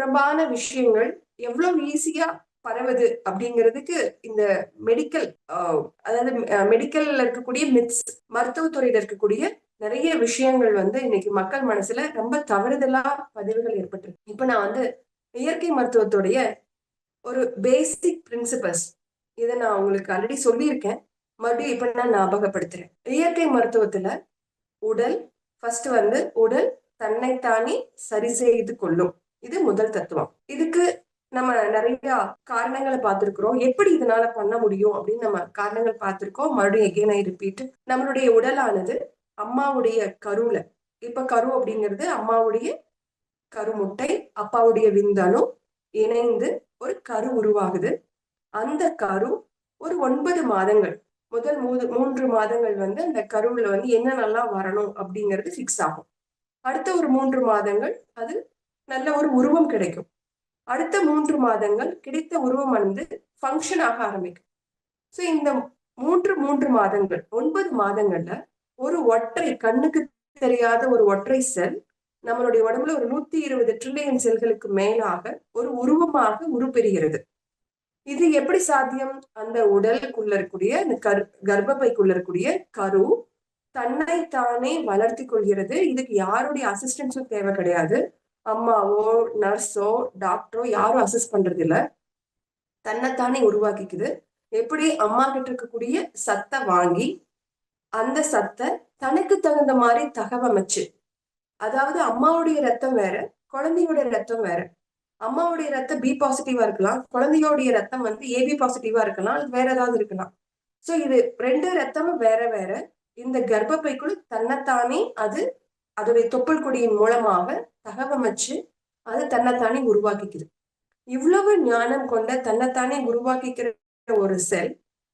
புறம்பான விஷயங்கள் எவ்வளவு ஈஸியா பரவுது அப்படிங்கிறதுக்கு இந்த மெடிக்கல் அதாவது மெடிக்கல்ல இருக்கக்கூடிய மித்ஸ், மருத்துவத்துறையில இருக்கக்கூடிய நிறைய விஷயங்கள் இன்னைக்கு மக்கள் மனசுல ரொம்ப தவறுதலா பதிவுகள் ஏற்பட்டிருக்கு. இப்ப நான் இயற்கை மருத்துவத்துடைய ஒரு பேசிக் பிரின்சிபல்ஸ் இதை நான் உங்களுக்கு ஆல்ரெடி சொல்லியிருக்கேன். மறுபடியும் இப்ப நான் ஞாபகப்படுத்துறேன். இயற்கை மருத்துவத்துல உடல் ஃபர்ஸ்ட் உடல் தன்னைத்தானே சரி செய்து கொள்ளும். இது முதல் தத்துவம். இதுக்கு நம்ம நிறைய காரணங்களை பார்த்திருக்கிறோம். எப்படி இதனால பண்ண முடியும் அப்படின்னு நம்ம காரணங்கள் பார்த்திருக்கோம். மறுபடியும் எகெயின் ஐ ரிப்பீட். நம்மளுடைய உடலானது அம்மாவுடைய கருவுல, இப்ப கரு அப்படிங்கிறது அம்மாவுடைய கருமுட்டை, அப்பாவுடைய விந்தணு இணைந்து ஒரு கரு உருவாகுது. அந்த கரு ஒரு 9 மாதங்கள், முதல் 3 மாதங்கள் அந்த கருவுல என்னென்னலாம் வரணும் அப்படிங்கிறது ஃபிக்ஸ் ஆகும். அடுத்த ஒரு 3 மாதங்கள் அது நல்ல ஒரு உருவம் கிடைக்கும். அடுத்த 3 மாதங்கள் கிடைத்த உருவம் ஃபங்க்ஷன் ஆக ஆரம்பிக்கும். ஸோ இந்த 3 மாதங்கள் 9 மாதங்கள்ல ஒரு ஒற்றை கண்ணுக்கு தெரியாத ஒரு ஒற்றை செல் நம்மளுடைய உடம்புல ஒரு 120 ட்ரில்லியன் செல்களுக்கு மேலாக ஒரு உருவமாக உருப்பெறுகிறது. இது எப்படி சாத்தியம்? அந்த உடலுக்குள்ள இருக்கக்கூடிய இந்த கர்ப்பப்பைக்குள்ள இருக்கக்கூடிய கரு தன்னைத்தானே வளர்த்தி கொள்கிறது. இதுக்கு யாருடைய அசிஸ்டன்ஸும் தேவை கிடையாது. அம்மாவோ நர்ஸோ டாக்டரோ யாரும் அசிஸ்ட் பண்றது இல்ல. தன்னைத்தானே உருவாக்கிக்குது. எப்படி? அம்மா கிட்ட இருக்கக்கூடிய சத்தை வாங்கி அந்த சத்தை தனக்கு தகுந்த மாதிரி தகவமைச்சு, அதாவது அம்மாவுடைய ரத்தம் வேற, குழந்தையோட ரத்தம் வேற. அம்மாவுடைய ரத்தம் பி பாசிட்டிவா இருக்கலாம், குழந்தையோடைய ரத்தம் ஏபி பாசிட்டிவா இருக்கலாம், வேற ஏதாவது இருக்கலாம். சோ இது 2 ரத்தமும் வேற வேற. இந்த கர்ப்பப்பைக்குள் தன்னைத்தானே அது அதோடைய தொப்புள் கொடியின் மூலமாக தகவமைச்சு அது தன்னைத்தானே உருவாக்கிக்குது. இவ்வளவு ஞானம் கொண்ட தன்னைத்தானே உருவாக்கிக்கிற ஒரு செல்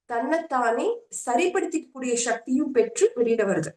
தன்னைத்தானே சரிப்படுத்திக்கக்கூடிய சக்தியும் பெற்று வெளியிட வருது.